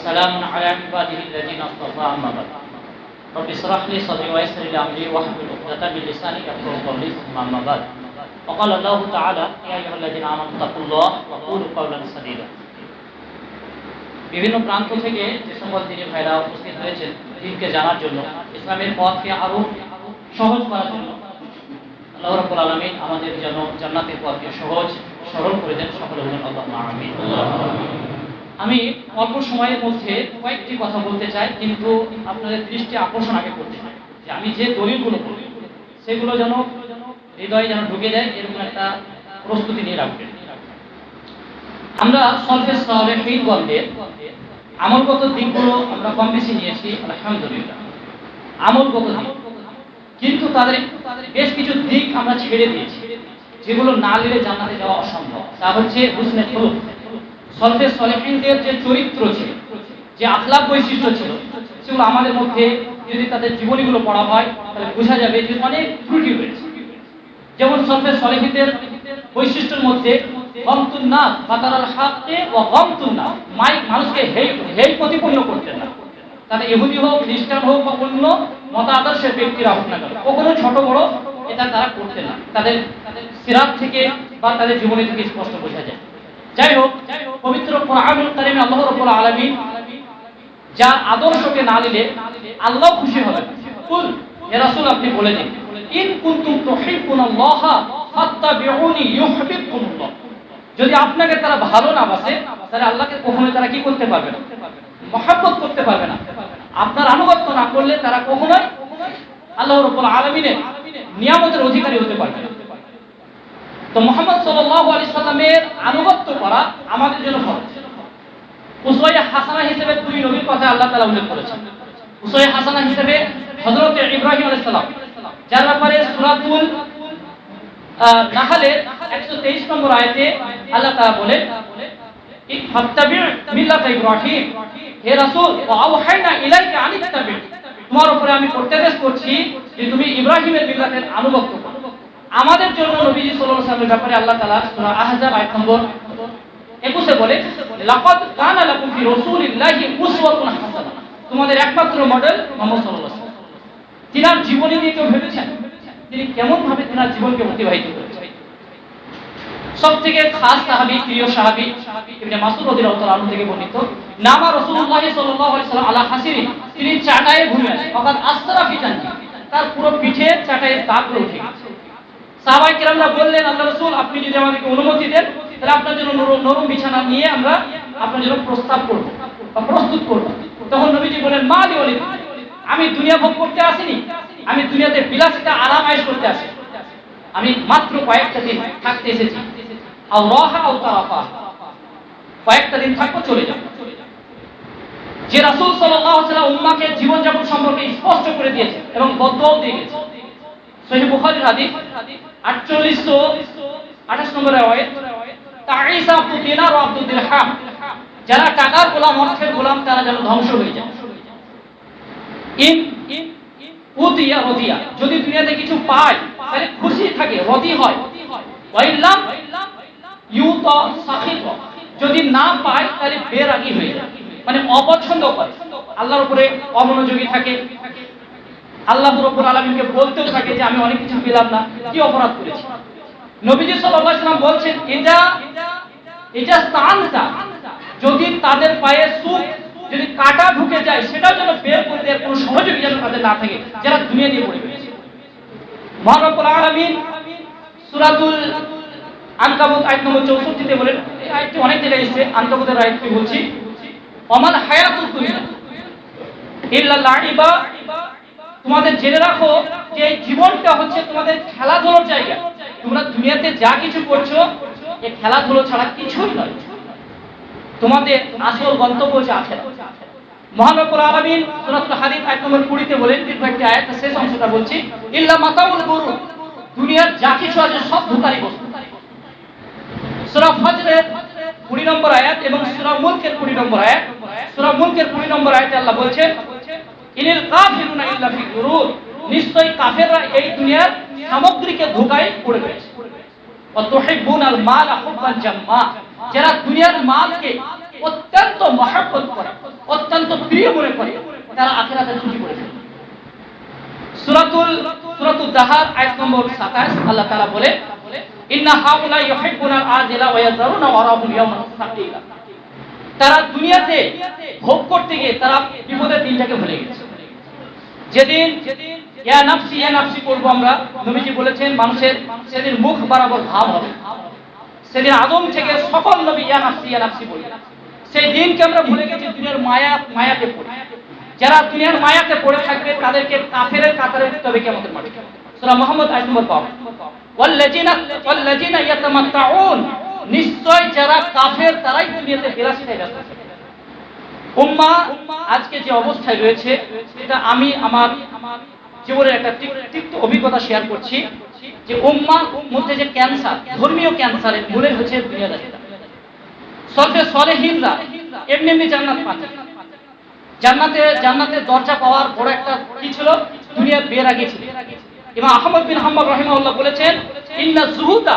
وسلام على عباده الذين اصطفى أما بعد رب اشرح لي صدري ويسر لي أمري واحلل عقدة من لساني يفقهوا قولي ثم أما بعد وقال الله تعالى يا أيها الذين آمنوا اتقوا الله وقولوا قولا سديدا বিভিন্ন প্রান্ত থেকে যে সকল দিনী ভাইরা উপস্থিত হয়েছেন দিনকে জানার জন্য, ইসলামের পথকে আরো সহজ করার জন্য আল্লাহ রাব্বুল আলামিন আমাদের যেন জান্নাতের পথকে সহজ সরল করে দেন। সকলে বলেন আল্লাহুম্মা আমিন। আমি অল্প সময়ের মধ্যে কয়েকটি কথা বলতে চাই, কিন্তু আপনাদের দৃষ্টি আকর্ষণ আগে করতে চাই যে আমি যে দলিলগুলো বলি সেগুলো যেন হৃদয়ে যেন ঢুকে যায়, এরকম একটা প্রস্তুতি নিয়ে রাখবেন। আমরা সলফে সালেহীন বলতে আমলগত দিকগুলো আমরা কম বেশি নিয়েছি, আলহামদুলিল্লাহ আমলগত দিক, কিন্তু তাদের বেশ কিছু দিক আমরা ছেড়ে দিয়েছি যেগুলো না নিলে জান্নাতে যাওয়া অসম্ভব। তা হচ্ছে হুসনে খুলুক। সলফে সালেহীনদের যে চরিত্র ছিল, যে আখলাক বৈশিষ্ট্য ছিল, সেগুলো আমাদের মধ্যে যদি তাদের জীবনীগুলো পড়া হয় তাহলে বোঝা যাবে যে অনেক ত্রুটি রয়েছে। যেমন সলফে সালেহীনদের বৈশিষ্ট্যের মধ্যে গমতুন নাস ফাতারাল হাক্কে ওয়া গমতুন নাস, মানুষকে হেয় প্রতিপন্ন করতেন না। তারা ইহুদি হোক, খ্রিস্টান হোক বা অন্য মতাদর্শের ব্যক্তিরা হোক না কেন, কখনো ছোট বড় এটা তারা করতেন না। তাদের সিরাত থেকে বা তাদের জীবনী থেকে স্পষ্ট বোঝা যায়। যাই হোক, পবিত্র কোরআনুল কারীমে আল্লাহ রাব্বুল আলামিন যা আদর্শকে না নিলে আল্লাহ খুশি হবেন। কুল হে রাসূল, আপনি বলে দিন, ইন কুনতুম তুহিব্বুনাল্লাহা ফাত্তাবিউনি ইউহিব্বুকুমুল্লাহ। যদি আপনাকে তারা ভালো না বাসে তাহলে আল্লাহকে কখনোই তারা কি করতে পারবে না, মহব্বত করতে পারবে না। আপনার আনুগত্য না করলে তারা কখনোই আল্লাহ রাব্বুল আলামিনের নিয়ামতের অধিকারী হতে পারবে না। তো মুহাম্মদ সাল্লাল্লাহু আলাইহি সাল্লামের আনুগত্য করা আমাদের জন্য ফরজ। উসওয়া হাসানা হিসেবে দুই নবীর কথা আল্লাহ তাআলা উল্লেখ করেছেন। উসওয়া হাসানা হিসেবে হযরত ইব্রাহিম আলাইহিস সালাম, যার ব্যাপারে সূরাতুল নাহলের 123 নম্বর আয়াতে আল্লাহ তাআলা বলেন, ফাত্তাবি' মিল্লাতা ইব্রাহিম, হে রাসূল ওয়া আওহাইনা ইলাইকা আন ইত্তাবি', তোমার উপরে আমি প্রত্যাদেশ করছি যে তুমি ইব্রাহিমের মিল্লাতের আনুগত্য করো। আমাদের জন্য নবীজি সাল্লাল্লাহু আলাইহি ওয়াসাল্লামের ব্যাপারে আল্লাহ তাআলা সূরা আহজাব আয়াত নম্বর 21 বলে, লাকাদ কানা লাকুম ফি রাসূলিল্লাহি উসওয়াতুন হাসানাহ, তোমাদের একমাত্র মডেল মুহাম্মদ সাল্লাল্লাহু আলাইহি ওয়াসাল্লাম। তিনার জীবনী নিয়ে কেউ ভেবেছেন তিনি কেমন ভাবে তিনার জীবনকে অতিবাহিত করেছেন? সবথেকে খাস সাহাবী, প্রিয় সাহাবী ইবনে মাসউদ রাদিয়াল্লাহু তাআলা আনহু থেকে বর্ণিত, নামা রাসূলুল্লাহ সাল্লাল্লাহু আলাইহি ওয়াসাল্লাম আলা হাসিরি, তিনি চাটায়ে ঘুমিয়ে আছেন, ফাকাদ আসরা ফি জানজি, তার পুরো পিঠে চাটায়ের দাগগুলো উঠে গেছে। সাহাবায়ে কেরামরা বললেন, আল্লাহর রাসূল আপনি যদি আমাদেরকে অনুমতি দেন তাহলে আপনার জন্য নরম বিছানা নিয়ে আমরা আপনার জন্য প্রস্তাব করব বা প্রস্তুত করব। তখন নবীজি বলেন, মা লিওয়ালি, আমি দুনিয়া ভোগ করতে আসিনি, আমি দুনিয়াতে বিলাসিতা আরাম আয়েশ করতে আসি, আমি মাত্র কয়েকটা দিন থাকতে এসেছি। আও রাহা আও তারাফা, কয়েকটা দিন থাকবো চলে যাব। যে রাসূল সাল্লাল্লাহু আলাইহি ওয়াসাল্লাম উম্মাহকে জীবন যাপন সম্পর্কে স্পষ্ট করে দিয়েছেন এবং বদওয়াও দিয়ে গেছেন। সহিহ বুখারীর হাদিস 4828 নম্বর আয়াত, তাঈসা আব্দুদ দিনার ওয়া আব্দুদ দিরহাম, যারা টাকার গোলাম, অর্থের গোলাম, তারা যেন ধ্বংস হয়ে যায়। ইন উদিয়া রদিয়া, যদি দুনিয়াতে কিছু পায় তাহলে খুশি থাকে, রাজি হয়। ওয়াইল্লাম ইউতা সাখিত, যদি না পায় তাহলে বেরাগী হয়ে যায়, মানে অপছন্দ করে, আল্লাহর উপরে অমনোযোগী থাকে, আল্লাহ রাব্বুল আলামিনকে বলতেও থাকে যে আমি অনেক কিছু পেলাম না, কি অপরাধ করেছি। নবীজি সাল্লাল্লাহু আলাইহি ওয়াসাল্লাম বলছেন, এটা স্থানটা যদি তাদের পায়ে সুখ যদি কাটা ঢুকে যায় সেটাও যেন বের করে দেওয়ার কোনো সহযোগী যেন তাদের না থাকে, যারা দুনিয়া নিয়ে পড়ে গেছে। মহান রব্বুল আলামিন সূরাতুল আনকাবুত আয়াত নম্বর 64 তে বলেন, এই আয়াতটি অনেক জায়গায় এসেছে, আনকাবুতের আয়াতটি বলছি, ওমাল হায়াতুদ দুনিয়া ইল্লা লাইবা, তোমাদের জেনে রাখো যে এই জীবনটা হচ্ছে তোমাদের খেলাধুলার জায়গা। তোমরা দুনিয়াতে যা কিছু করছো এই খেলাধুলো ছাড়া কিছুই নয়, তোমাদের আসল গন্তব্য হচ্ছে আখিরাত। মহান রব্বুল আলামিন সূরাতুল হাদীদ আয়াত নম্বর 20 তে বলেন, দীর্ঘ একটি আয়াত, শেষ অংশটা বলছি, ইল্লা মাতাউল গুরুর, দুনিয়ার যা কিছু আছে সব ধোঁকারই বস্তু। সূরা ফজরের 20 নম্বর আয়াত এবং সূরা মুলকের 20 নম্বর আয়াত, সূরা মুলকের 20 নম্বর আয়াতে আল্লাহ বলছেন, ইনিল কাফিরুনা ইল্লা ফি গুরুর, নিশ্চয়ই কাফেররা এই দুনিয়ার সামগ্রীকে ধোঁকায় পড়ে গেছে। ওয়া তুহিব্বুনাল মালা হুব্বান জাম্মা, যারা দুনিয়ার মালকে অত্যন্ত মহব্বত করে, অত্যন্ত প্রিয় মনে করে তারা আখিরাতের ছুটি করে ফেলে। সূরাতুল দাহার আয়াত নম্বর 27 আল্লাহ তাআলা বলে ইন্না হাউলা ইউহিব্বুনাল আজিলা ওয়া ইয়াযরুনা ওয়ারাহুম ইয়াওমান সাকিলা। তারা দুনিয়াতে ভোগ করতে গিয়ে তারা বিপদের দিনটাকে ভুলে গেছে। যেদিন ইয়া নাফসি করবো আমরা, নবীজি বলেছেন মানুষের সেদিন মুখ বরাবর ভাব হবে। সেদিন আদম থেকে সকল নবী ইয়া নাফসি বলে। সেই দিনকে আমরা ভুলে গেছি, দুনিয়ার মায়াতে পড়ে। যারা দুনিয়ার মায়াতে পড়ে থাকবে তাদেরকে কাফেরের কাতারে উঠতে হবে কিয়ামতের মাঠে। সূরা মুহাম্মদ আয়াত নম্বর 5 ওয়াল্লাযিনা ইয়াতামাত্তাউন, নিশ্চয় যারা কাফের তারাই দুনিয়াতে বিলাসিতায় ব্যস্ত থাকে। উম্মাহ আজকে যে অবস্থায় রয়েছে, এটা আমি আমার জীবনের একটা তিক্ত অভিজ্ঞতা শেয়ার করছি যে উম্মাহ মধ্যে যে ক্যান্সার, ধর্মীয় ক্যান্সারের মূলে হচ্ছে দুনিয়াদারিতা। সলফে সালেহিনরা এমনি জান্নাত পাচ্ছে। জান্নাতের দরজা পাওয়ার বড় একটা কি ছিল, দুনিয়ার বেরাগী ছিল। ইমাম আহমদ বিন হাম্বল রাহিমাহুল্লাহ বলেছেন ইন্না যুহুদা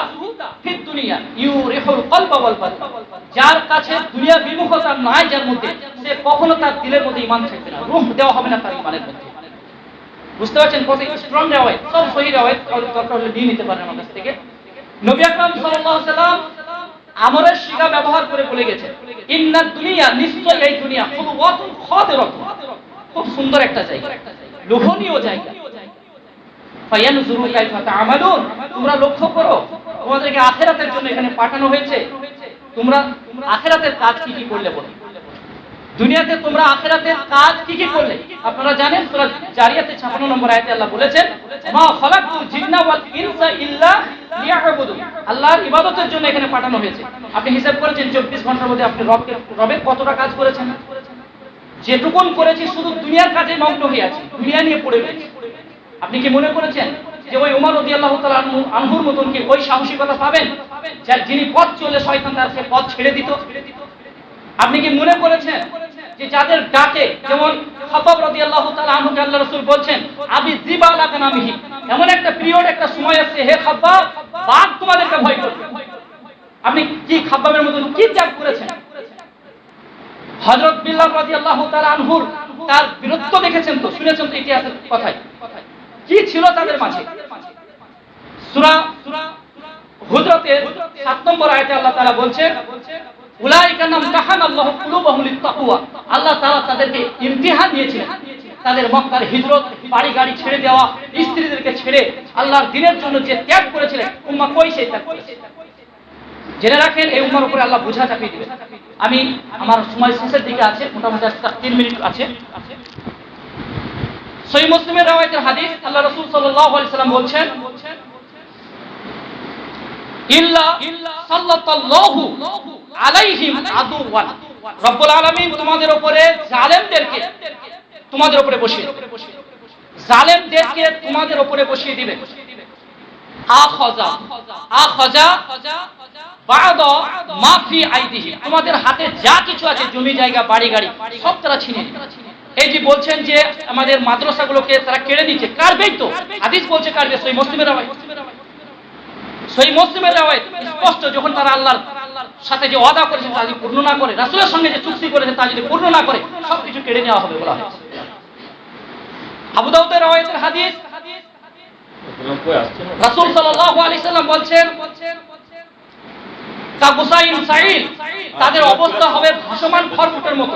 ফিদ দুনিয়া ইউরিহুল কলব ওয়াল বাদন। যার কাছে দুনিয়া বিমুখতা নাই, যার মধ্যে সে কখনো তার দিলের মধ্যে ঈমান থাকবে না, রূহ দেওয়া হবে না তার ঈমানের মধ্যে। বুঝতে পারছেন কত স্ট্রং রিওয়ায়াত, সব সহিহ রিওয়ায়াত, দরকার হলে নিয়ে নিতে পারেন আমার কাছ থেকে। নবী আকরাম সাল্লাল্লাহু আলাইহি ওয়াসাল্লাম আমরের শিখা ব্যবহার করে বলে গেছেন ইন্নাদ দুনিয়া, নিশ্চয় এই দুনিয়া খুলওয়াতুন খাদিরাতুন, খুব সুন্দর একটা জায়গা, লোভনীয় জায়গা। ফায়ানজুরু কাইফা তা'মালুন, তোমরা লক্ষ্য করো তোমাদেরকে আখিরাতের জন্য এখানে পাঠানো হয়েছে, তোমরা আখিরাতের কাজ কি কি করলে বলো। দুনিয়াতে তোমরা আখিরাতের কাজ কি কি করলে আপনারা জানেন। সূরা জারিয়াতে 56 নম্বর আয়াতে আল্লাহ বলেছেন মা খালাকতুল জিন্না ওয়াল ইনসা ইল্লা লিয়াবুদুন, আল্লাহর ইবাদতের জন্য এখানে পাঠানো হয়েছে। আপনি হিসাব করেছেন 24 ঘন্টার মধ্যে আপনি রবের কতটা কাজ করেছেন? যেটুকুন করেছি শুধু দুনিয়ার কাজে মগ্ন হয়ে আছি, দুনিয়া নিয়ে পড়ে রয়েছি। আপনি কি মনে করেছেন যে ওই ওমর রাদিয়াল্লাহু তাআলা আনহুর মতন কি ওই সাহসিকতা পাবেন যিনি পথ চলে শয়তান তার সে পথ ছেড়ে দিত? আপনি কি মনে করেছেন যে যাদের ডাকে, যেমন খাব্বাব রাদিয়াল্লাহু তাআলা আনহুকে আল্লাহর রাসূল বলছেন আবি জিবালা কানামিহি, এমন একটা পিরিয়ড, একটা সময় আসছে হে খাব্বাব, বাঘ তোমাদেরকে ভয় করবে। আপনি কি খাব্বাবের মতন কি ত্যাগ করেছেন? হযরত বিল্লাল রাদিয়াল্লাহু তাআলা আনহুর তার বীরত্ব দেখেছেন তো, শুনেছেন তো ইতিহাসের কথায় কি ছিল তাদের মাঝে। সূরা হুজরাতের 7 নম্বর আয়াতে আল্লাহ তাআলা বলছেন উলাইকা নামতাহানাল্লাহু কুলুবাহুম লিত্তাকওয়া, আল্লাহ তাআলা তাদেরকে ইমতিহান দিয়েছিলেন। তাদের মক্কার হিজরত, বাড়ি গাড়ি ছেড়ে দেওয়া, স্ত্রীদেরকে ছেড়ে আল্লাহর দ্বীনের জন্য যে ত্যাগ করেছিলেন, উম্মাহ কই সেই ত্যাগ করেছে? জেনে রাখেন এই উম্মাহর উপরে আল্লাহ বোঝা চাপিয়ে দিবেন। আমি আমার সময় শেষের দিকে আছে, মোটামুটি 3 মিনিট আছে। সহিহ মুসলিমের রওয়ায়াতের হাদিস, আল্লাহ রাসূল সাল্লাল্লাহু আলাইহি সাল্লাম বলছেন ইল্লা সাল্লাল্লাহু আলাইহিম আদুওয়ান, রব্বুল আলামিন তোমাদের উপরে জালেমদেরকে তোমাদের উপরে বসিয়ে দিবেন, জালেমদেরকে তোমাদের উপরে বসিয়ে দিবেন। আখাযা বা'দা মা ফি আইদিহি, তোমাদের হাতে যা কিছু আছে, জমি জায়গা বাড়ি গাড়ি সব তারা ছিনিয়ে নেবে। এই যে বলছেন যে আমাদের মাদ্রাসাগুলোকে তারা কেড়ে নিচ্ছে, কারবেই তো হাদিস বলছে কারবে। সহিহ মুসলিমের রাওয়ায়াত, সহিহ মুসলিমের রাওয়ায়াত স্পষ্ট, যখন তারা আল্লাহর সাথে যে ওয়াদা করেছে তা যদি পূর্ণ না করে, রাসূলের সঙ্গে যে চুক্তি করেছে তা যদি পূর্ণ না করে, সবকিছু কেড়ে নেওয়া হবে বলা হয়েছে। আবু দাউদের রাওয়ায়াতের হাদিস, রাসূল সাল্লাল্লাহু আলাইহি সাল্লাম বলছেন কাগুসাইন সাইল, তাদের অবস্থা হবে ভাসমান খড়কুটের মতো,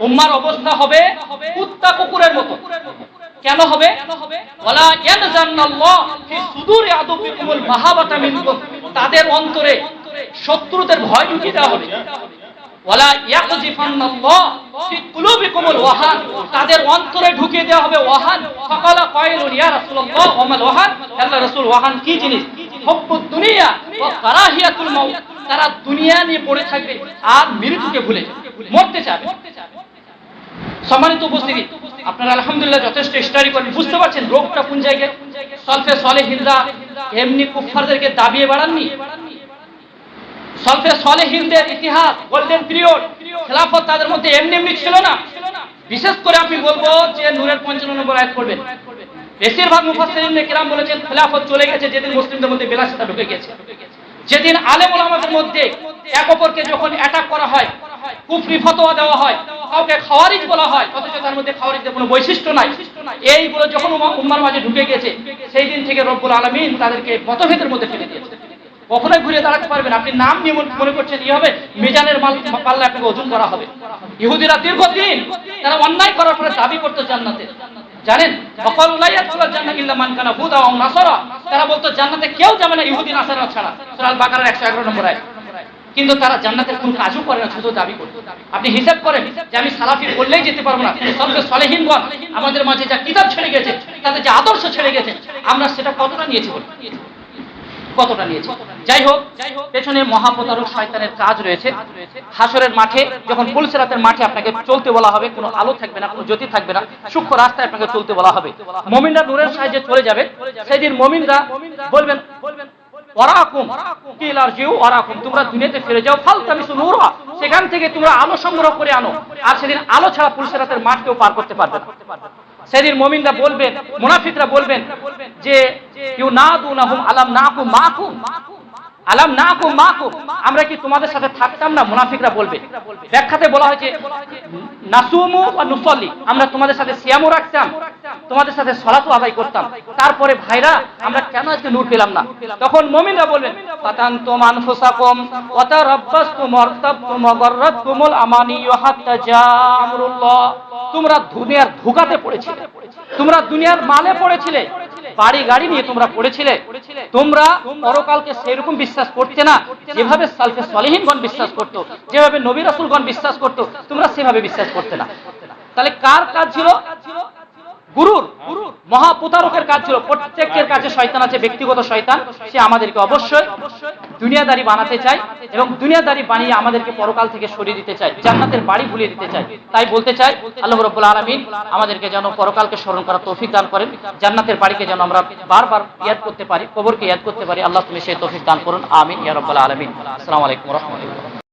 উম্মার অবস্থা হবে কুত্তা কুকুরের মতো। কেন হবে? ওয়ালা ইয়ানজান্নাল্লাহ ফি সুদুরি আদুবিকুমুল মাহাবাতা মিনকুম, তাদের অন্তরে শত্রুদের ভয় ঢুকিয়ে দেওয়া হবে। ওয়ালা ইয়াকযিফান্নাল্লাহ ফি কুলুবিকুমুল ওয়াহান, তাদের অন্তরে ঢুকিয়ে দেওয়া হবে ওয়াহান। ফাকালা কাইলুন ইয়া রাসূলুল্লাহ ওয়ামাল ওয়াহান, আল্লাহর রাসূল ওয়াহান কি জিনিস? হুব্বুদ দুনিয়া ওয়া কারাহিয়াতুল মাউত, তারা দুনিয়া নিয়ে পড়ে থাকবে আর মৃত্যুকে ভুলে মরতে চাবে। সম্মানিত উপস্থিতি, আপনারা আলহামদুলিল্লাহ যথেষ্ট স্টাডি করেন, বুঝতে পারছেন রোগটা কোন জায়গায়। সলফে সালেহিনরা এমনি কুফফারদেরকে দাবিয়ে বাড়াননি। সলফে সালেহিনদের ইতিহাস গোল্ডেন পিরিয়ড, খেলাফত তাদের মধ্যে এমনি ছিল না। বিশেষ করে আমি বলবো যে নূরের 55 নম্বর আয়াত পড়বেন। বেশিরভাগ মুফাসসিরিনে কিরাম বলেছেন খেলাফত চলে গেছে যেদিন মুসলিমদের মধ্যে বিলাসিতা ঢুকে গেছে, যেদিন আলেম ওলামাদের মধ্যে এক অপরকে যখন অ্যাটাক করা হয়, কুফরি ফতোয়া দেওয়া হয়, কাউকে খাওয়ারিজ বলা হয়, অথচ তার মধ্যে খাওয়ারিজের কোনো বৈশিষ্ট্য নাই। এইগুলো যখন উম্মার মাঝে ঢুকে গেছে, সেই দিন থেকে রব্বুল আলামিন তাদেরকে মতভেদের মধ্যে ফেলে দিয়েছে। কখনোই ঘুরে দাঁড়াতে পারবেন। আপনি নাম নিয়ে মনে করছেন ই হবে, মিজানের পাল্লা আপনাকে ওজন করা হবে। ইহুদিরা দীর্ঘদিন তারা অন্যায় করার পরে দাবি করতো জান্নাতে, জানেন, তারা বলতো জান্নাতে কেউ যাবে না ইহুদি নাসারা ছাড়া, সূরা আল বাকারার 111 নম্বর আয়াত। কিন্তু তারা জান্নাতের কোন কাজও করে না, শুধু দাবি করতো। আপনি হিসাব করেন যে আমি সালাফি বললেই যেতে পারবো না, সবচেয়ে সলেহীনগণ আমাদের মাঝে যা কিতাব ছেড়ে গেছে, তাদের যে আদর্শ ছেড়ে গেছে, আমরা সেটা কতটা নিয়েছি বলি, কতটা নিয়েছি। যাই হোক, পেছনে মহাপ্রতারক শয়তানের কাজ রয়েছে। হাসরের মাঠে যখন পুলসিরাতের মাঠে আপনাকে চলতে বলা হবে, কোনো আলো থাকবে না, কোনো জ্যোতি থাকবে না, সূক্ষ্ম রাস্তায় আপনাকে চলতে বলা হবে। মুমিনরা নূরের সাহায্যে চলে যাবে। সেদিন মুমিনরা বলবেন ওয়ারাকুম কিল আরজিউ ওয়ারাকুম, তোমরা দুনিয়াতে ফিরে যাও, ফালতামিসু নূরা, সেখান থেকে তোমরা আলো সংগ্রহ করে আনো। আর সেদিন আলো ছাড়া পুলসিরাতের মাঠ কেউ পার করতে পারবে না। সেদিন মুমিনরা বলবেন, মুনাফিকরা বলবেন যে ইউনাদুনাহুম আলাম নাকুম মাকুম, আলাম নাকুম মাকুম, আমরা কি তোমাদের সাথে থাকতাম না? মুনাফিকরা বলবে। ব্যাখ্যাতে বলা হয়েছে নাসুমু ওয়া নুসাল্লি, আমরা তোমাদের সাথে সিয়ামও রাখতাম, তোমাদের সাথে সালাতও আদায় করতাম, তারপরে ভাইরা আমরা কেন আজকে নূর পেলাম না? তখন মুমিনরা বলবেন ফাতানতুম আনফুসাকুম ওয়া তারাব্বাসতুম ওয়ারতাবতুম ওয়া গাররাতকুমুল আমানিয়্যু হাত্তা জাআ আমরুল্লাহ, তোমরা দুনিয়ার ধোঁকাতে পড়েছিলে, তোমরা দুনিয়ার মালে পড়েছিলে, বাড়ি গাড়ি নিয়ে তোমরা পড়েছিলে, তোমরা পরকালকে সেরকম বিশ্বাস করতে না যেভাবে সালফে সালেহিনগণ বিশ্বাস করতো, যেভাবে নবী রাসূলগণ বিশ্বাস করতো, তোমরা সেভাবে বিশ্বাস করতে না। তাহলে কার কাজ ছিল? গুরুর, মহাপ্রতারকের কাজ ছিল। প্রত্যেকের কাছে শয়তান আছে, ব্যক্তিগত শয়তান। সে আমাদেরকে অবশ্যই দুনিয়াদারি বানাতে চায় এবং দুনিয়াদারি বানিয়ে আমাদেরকে পরকাল থেকে সরিয়ে দিতে চায়, জান্নাতের বাড়ি ভুলিয়ে দিতে চায়। তাই বলতে চাই আল্লাহ রাব্বুল আলামিন আমাদেরকে যেন পরকালকে স্মরণ করার তৌফিক দান করেন, জান্নাতের বাড়িকে যেন আমরা বারবার ইয়াদ করতে পারি, কবরকে ইয়াদ করতে পারি। আল্লাহ তুমি সেই তৌফিক দান করুন, আমিন ইয়া রাব্বাল আলামিন। আসসালামু আলাইকুম ওয়া রাহমাতুল্লাহ।